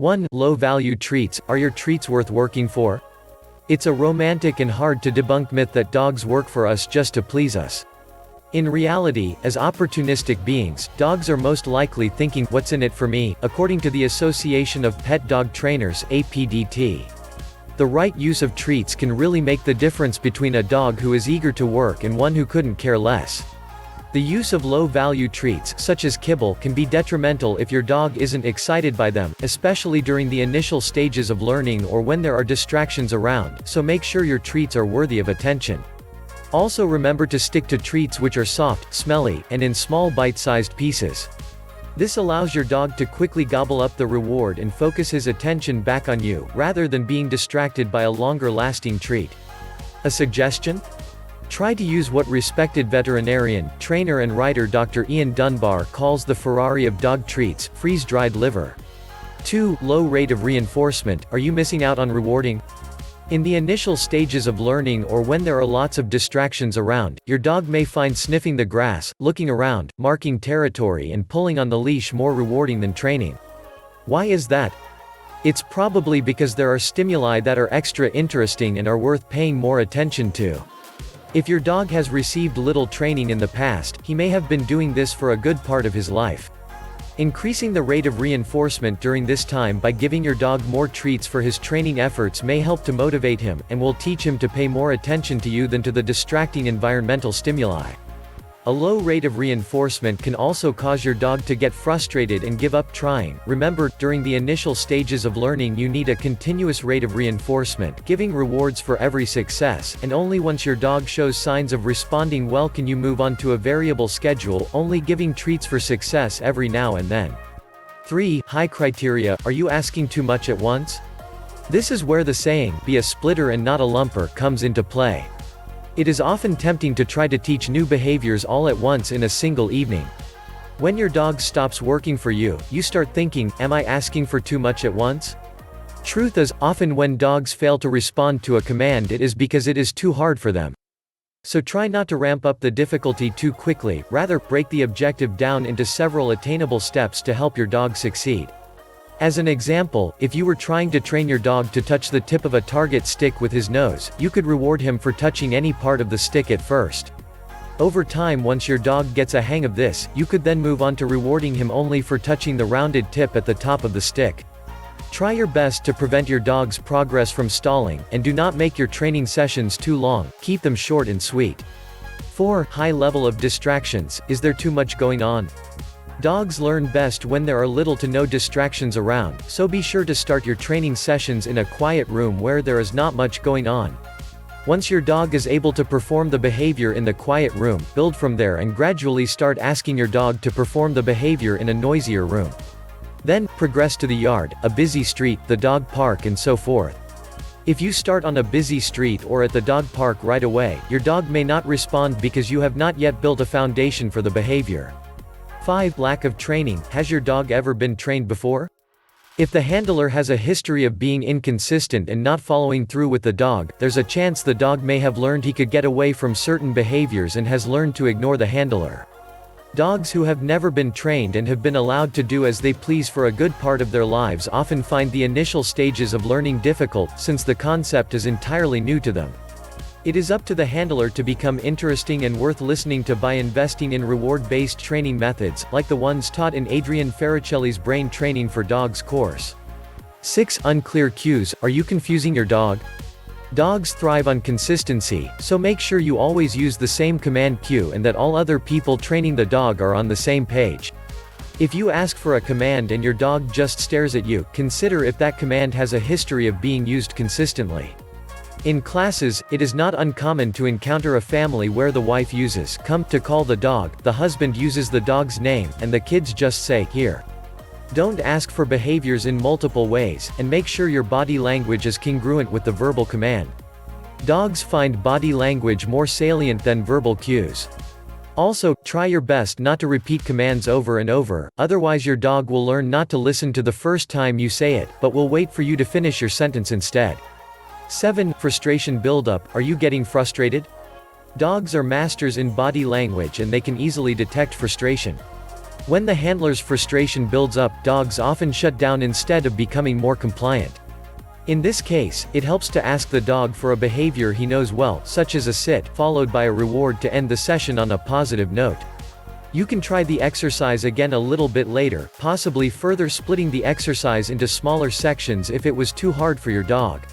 1. Low-value treats. Are your treats worth working for? It's a romantic and hard-to-debunk myth that dogs work for us just to please us. In reality, as opportunistic beings, dogs are most likely thinking, "What's in it for me?" according to the Association of Pet Dog Trainers, APDT. The right use of treats can really make the difference between a dog who is eager to work and one who couldn't care less. The use of low-value treats, such as kibble, can be detrimental if your dog isn't excited by them, especially during the initial stages of learning or when there are distractions around, so make sure your treats are worthy of attention. Also remember to stick to treats which are soft, smelly, and in small bite-sized pieces. This allows your dog to quickly gobble up the reward and focus his attention back on you, rather than being distracted by a longer-lasting treat. A suggestion? Try to use what respected veterinarian, trainer and writer Dr. Ian Dunbar calls the Ferrari of dog treats: freeze-dried liver. 2. Low rate of reinforcement. Are you missing out on rewarding? In the initial stages of learning or when there are lots of distractions around, your dog may find sniffing the grass, looking around, marking territory and pulling on the leash more rewarding than training. Why is that? It's probably because there are stimuli that are extra interesting and are worth paying more attention to. If your dog has received little training in the past, he may have been doing this for a good part of his life. Increasing the rate of reinforcement during this time by giving your dog more treats for his training efforts may help to motivate him, and will teach him to pay more attention to you than to the distracting environmental stimuli. A low rate of reinforcement can also cause your dog to get frustrated and give up trying. Remember, during the initial stages of learning you need a continuous rate of reinforcement, giving rewards for every success, and only once your dog shows signs of responding well can you move on to a variable schedule, only giving treats for success every now and then. 3. High criteria. Are you asking too much at once? This is where the saying, "Be a splitter and not a lumper," comes into play. It is often tempting to try to teach new behaviors all at once in a single evening. When your dog stops working for you, you start thinking, "Am I asking for too much at once?" Truth is, often when dogs fail to respond to a command it is because it is too hard for them. So try not to ramp up the difficulty too quickly, rather, break the objective down into several attainable steps to help your dog succeed. As an example, if you were trying to train your dog to touch the tip of a target stick with his nose, you could reward him for touching any part of the stick at first. Over time, once your dog gets a hang of this, you could then move on to rewarding him only for touching the rounded tip at the top of the stick. Try your best to prevent your dog's progress from stalling, and do not make your training sessions too long, keep them short and sweet. 4. High level of distractions. Is there too much going on? Dogs learn best when there are little to no distractions around, so be sure to start your training sessions in a quiet room where there is not much going on. Once your dog is able to perform the behavior in the quiet room, build from there and gradually start asking your dog to perform the behavior in a noisier room. Then, progress to the yard, a busy street, the dog park and so forth. If you start on a busy street or at the dog park right away, your dog may not respond because you have not yet built a foundation for the behavior. 5. Lack of training. Has your dog ever been trained before? If the handler has a history of being inconsistent and not following through with the dog, there's a chance the dog may have learned he could get away from certain behaviors and has learned to ignore the handler. Dogs who have never been trained and have been allowed to do as they please for a good part of their lives often find the initial stages of learning difficult, since the concept is entirely new to them. It is up to the handler to become interesting and worth listening to by investing in reward-based training methods, like the ones taught in Adrian Faricelli's Brain Training for Dogs course. 6. Unclear cues. Are you confusing your dog? Dogs thrive on consistency, so make sure you always use the same command cue and that all other people training the dog are on the same page. If you ask for a command and your dog just stares at you, consider if that command has a history of being used consistently. In classes, it is not uncommon to encounter a family where the wife uses "come" to call the dog, the husband uses the dog's name, and the kids just say "here." Don't ask for behaviors in multiple ways, and make sure your body language is congruent with the verbal command. Dogs find body language more salient than verbal cues. Also, try your best not to repeat commands over and over, otherwise your dog will learn not to listen to the first time you say it, but will wait for you to finish your sentence instead. 7. Frustration buildup. Are you getting frustrated? Dogs are masters in body language and they can easily detect frustration. When the handler's frustration builds up, dogs often shut down instead of becoming more compliant. In this case, it helps to ask the dog for a behavior he knows well, such as a sit, followed by a reward to end the session on a positive note. You can try the exercise again a little bit later, possibly further splitting the exercise into smaller sections if it was too hard for your dog.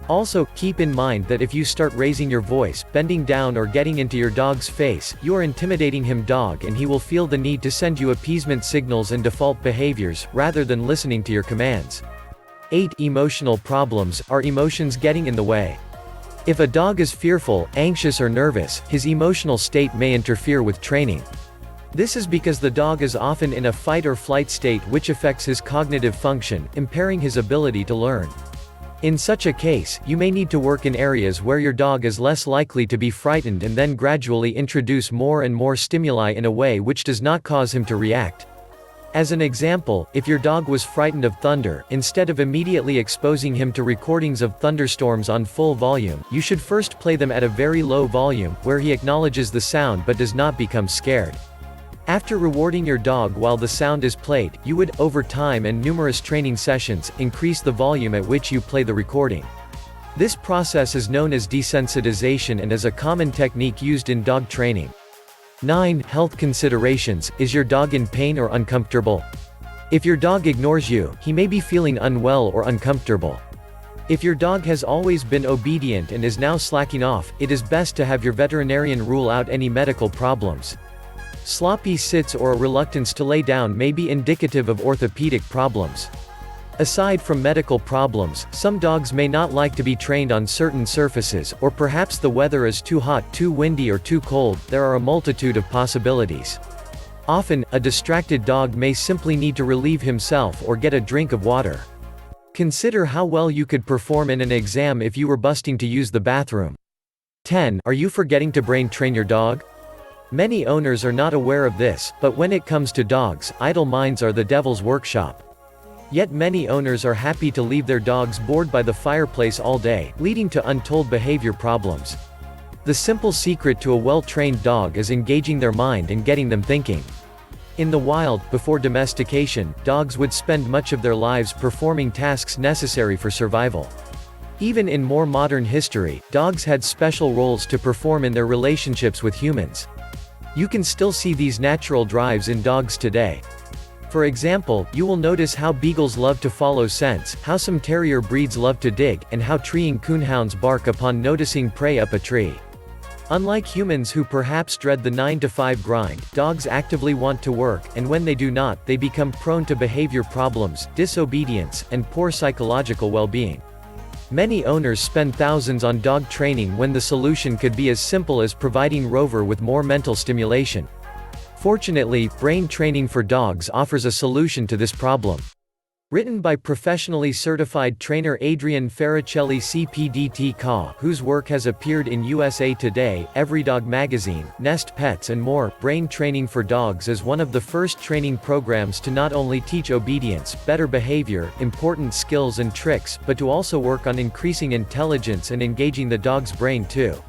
Also, keep in mind that if you start raising your voice, bending down or getting into your dog's face, you are intimidating him dog and he will feel the need to send you appeasement signals and default behaviors, rather than listening to your commands. 8. Emotional problems. Are emotions getting in the way? If a dog is fearful, anxious or nervous, his emotional state may interfere with training. This is because the dog is often in a fight or flight state which affects his cognitive function, impairing his ability to learn. In such a case, you may need to work in areas where your dog is less likely to be frightened and then gradually introduce more and more stimuli in a way which does not cause him to react. As an example, if your dog was frightened of thunder, instead of immediately exposing him to recordings of thunderstorms on full volume, you should first play them at a very low volume, where he acknowledges the sound but does not become scared. After rewarding your dog while the sound is played, you would, over time and numerous training sessions, increase the volume at which you play the recording. This process is known as desensitization and is a common technique used in dog training. 9. Health considerations. Is your dog in pain or uncomfortable? If your dog ignores you, he may be feeling unwell or uncomfortable. If your dog has always been obedient and is now slacking off, it is best to have your veterinarian rule out any medical problems. Sloppy sits or a reluctance to lay down may be indicative of orthopedic problems. Aside from medical problems, some dogs may not like to be trained on certain surfaces, or perhaps the weather is too hot, too windy or too cold. There are a multitude of possibilities. Often, a distracted dog may simply need to relieve himself or get a drink of water. Consider how well you could perform in an exam if you were busting to use the bathroom. 10. Are you forgetting to brain train your dog? Many owners are not aware of this, but when it comes to dogs, idle minds are the devil's workshop. Yet many owners are happy to leave their dogs bored by the fireplace all day, leading to untold behavior problems. The simple secret to a well-trained dog is engaging their mind and getting them thinking. In the wild, before domestication, dogs would spend much of their lives performing tasks necessary for survival. Even in more modern history, dogs had special roles to perform in their relationships with humans. You can still see these natural drives in dogs today. For example, you will notice how beagles love to follow scents, how some terrier breeds love to dig, and how treeing coonhounds bark upon noticing prey up a tree. Unlike humans who perhaps dread the 9-to-5 grind, dogs actively want to work, and when they do not, they become prone to behavior problems, disobedience, and poor psychological well-being. Many owners spend thousands on dog training when the solution could be as simple as providing Rover with more mental stimulation. Fortunately, brain training for dogs offers a solution to this problem. Written by professionally certified trainer Adrian Faricelli CPDT CA, whose work has appeared in USA Today, EveryDog Magazine, Nest Pets and more, Brain Training for Dogs is one of the first training programs to not only teach obedience, better behavior, important skills and tricks, but to also work on increasing intelligence and engaging the dog's brain too.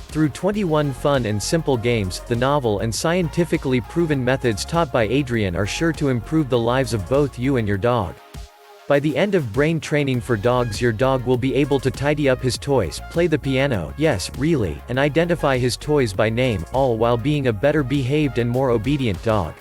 Through 21 fun and simple games, the novel and scientifically proven methods taught by Adrian are sure to improve the lives of both you and your dog. By the end of Brain Training for Dogs, your dog will be able to tidy up his toys, play the piano, yes, really, and identify his toys by name, all while being a better behaved and more obedient dog.